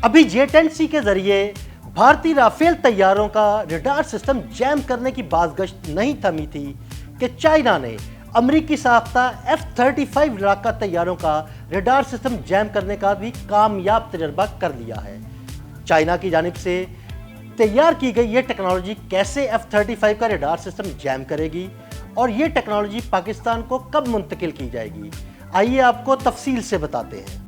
ابھی J-10C کے ذریعے بھارتی رافیل طیاروں کا ریڈار سسٹم جیم کرنے کی بازگشت نہیں تھمی تھی کہ چائنا نے امریکی ساختہ F-35 لڑاکا طیاروں کا ریڈار سسٹم جیم کرنے کا بھی کامیاب تجربہ کر لیا ہے۔ چائنا کی جانب سے تیار کی گئی یہ ٹیکنالوجی کیسے F-35 کا ریڈار سسٹم جیم کرے گی اور یہ ٹیکنالوجی پاکستان کو کب منتقل کی جائے گی، آئیے آپ کو تفصیل سے بتاتے ہیں۔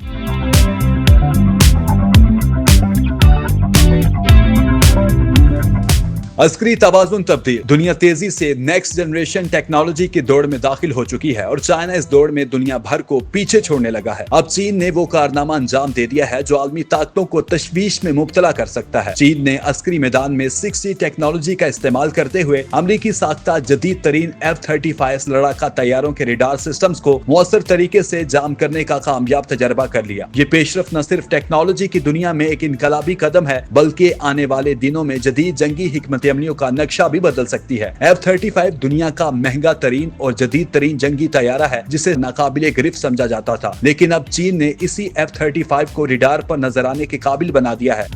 عسکری توازن تبدیل، دنیا تیزی سے نیکسٹ جنریشن ٹیکنالوجی کی دوڑ میں داخل ہو چکی ہے اور چائنا اس دوڑ میں دنیا بھر کو پیچھے چھوڑنے لگا ہے۔ اب چین نے وہ کارنامہ انجام دے دیا ہے جو عالمی طاقتوں کو تشویش میں مبتلا کر سکتا ہے۔ چین نے عسکری میدان میں 6G ٹیکنالوجی کا استعمال کرتے ہوئے امریکی ساختہ جدید ترین F-35 لڑاکا طیاروں کے ریڈار سسٹمز کو مؤثر طریقے سے جام کرنے کا کامیاب تجربہ کر لیا۔ یہ پیش رفت نہ صرف ٹیکنالوجی کی دنیا میں ایک انقلابی قدم ہے بلکہ آنے والے دنوں میں جدید جنگی حکمت عملیوں کا نقشہ بھی بدل سکتی ہے۔ F-35 دنیا کا مہنگا ترین اور جدید ترین جنگی طیارہ ہے جسے ناقابل گرفت سمجھا جاتا تھا، لیکن اب چین نے اسی F-35 کو ریڈار پر نظر آنے کے قابل بنا دیا ہے۔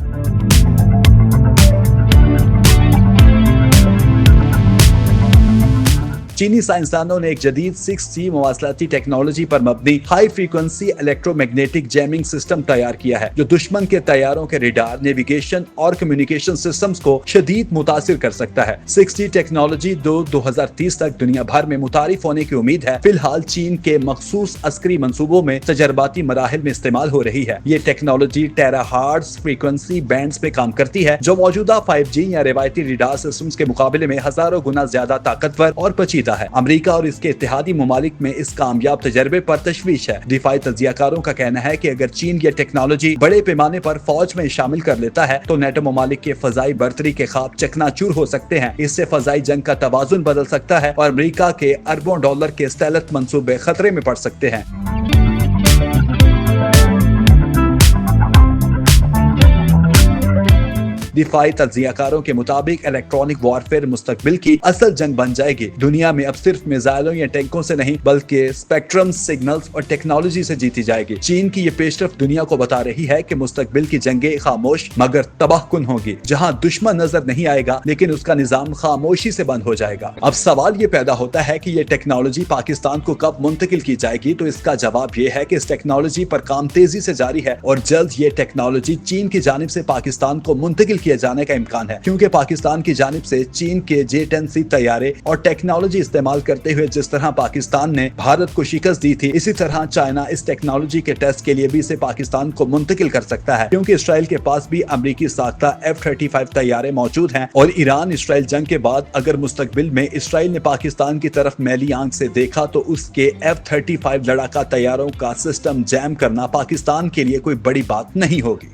چینی سائنسدانوں نے ایک جدید 6G مواصلاتی ٹیکنالوجی پر مبنی high frequency electro magnetic jamming system تیار کیا ہے جو دشمن کے طیاروں کے ریڈار، نیویگیشن اور کمیونیکیشن سسٹمز کو شدید متاثر کر سکتا ہے۔ 6G ٹیکنالوجی 2030 تک دنیا بھر میں متعارف ہونے کی امید ہے۔ فی الحال چین کے مخصوص عسکری منصوبوں میں تجرباتی مراحل میں استعمال ہو رہی ہے۔ یہ technology tera Heart's frequency bands پہ کام کرتی ہے جو موجودہ 5G یا روایتی ریڈار سسٹمز کے مقابلے میں ہزاروں گنا زیادہ طاقتور اور پیچیدہ ہے۔ امریکہ اور اس کے اتحادی ممالک میں اس کامیاب تجربے پر تشویش ہے۔ دفاعی تجزیہ کاروں کا کہنا ہے کہ اگر چین یہ ٹیکنالوجی بڑے پیمانے پر فوج میں شامل کر لیتا ہے تو نیٹو ممالک کے فضائی برتری کے خواب چکنا چور ہو سکتے ہیں۔ اس سے فضائی جنگ کا توازن بدل سکتا ہے اور امریکہ کے اربوں ڈالر کے اسٹیلتھ منصوبے خطرے میں پڑ سکتے ہیں۔ دفاعی تجزیہ کاروں کے مطابق الیکٹرانک وارفیئر مستقبل کی اصل جنگ بن جائے گی۔ دنیا میں اب صرف میزائلوں یا ٹینکوں سے نہیں بلکہ اسپیکٹرم، سگنلز اور ٹیکنالوجی سے جیتی جائے گی۔ چین کی یہ پیش رفت دنیا کو بتا رہی ہے کہ مستقبل کی جنگیں خاموش مگر تباہ کن ہوگی، جہاں دشمن نظر نہیں آئے گا لیکن اس کا نظام خاموشی سے بند ہو جائے گا۔ اب سوال یہ پیدا ہوتا ہے کہ یہ ٹیکنالوجی پاکستان کو کب منتقل کی جائے گی، تو اس کا جواب یہ ہے کہ اس ٹیکنالوجی پر کام تیزی سے جاری ہے اور جلد یہ ٹیکنالوجی چین کی جانب سے پاکستان کو منتقل کیے جانے کا امکان ہے، کیونکہ پاکستان کی جانب سے چین کے J-10C طیارے اور ٹیکنالوجی استعمال کرتے ہوئے جس طرح پاکستان نے بھارت کو شکست دی تھی، اسی طرح چائنا اس ٹیکنالوجی کے ٹیسٹ کے لیے بھی اسے پاکستان کو منتقل کر سکتا ہے، کیونکہ اسرائیل کے پاس بھی امریکی ساختہ F-35 طیارے موجود ہیں اور ایران اسرائیل جنگ کے بعد اگر مستقبل میں اسرائیل نے پاکستان کی طرف میلی آنکھ سے دیکھا تو اس کے F-35 لڑاکا طیاروں کا سسٹم جیم کرنا پاکستان کے لیے کوئی بڑی بات نہیں ہوگی۔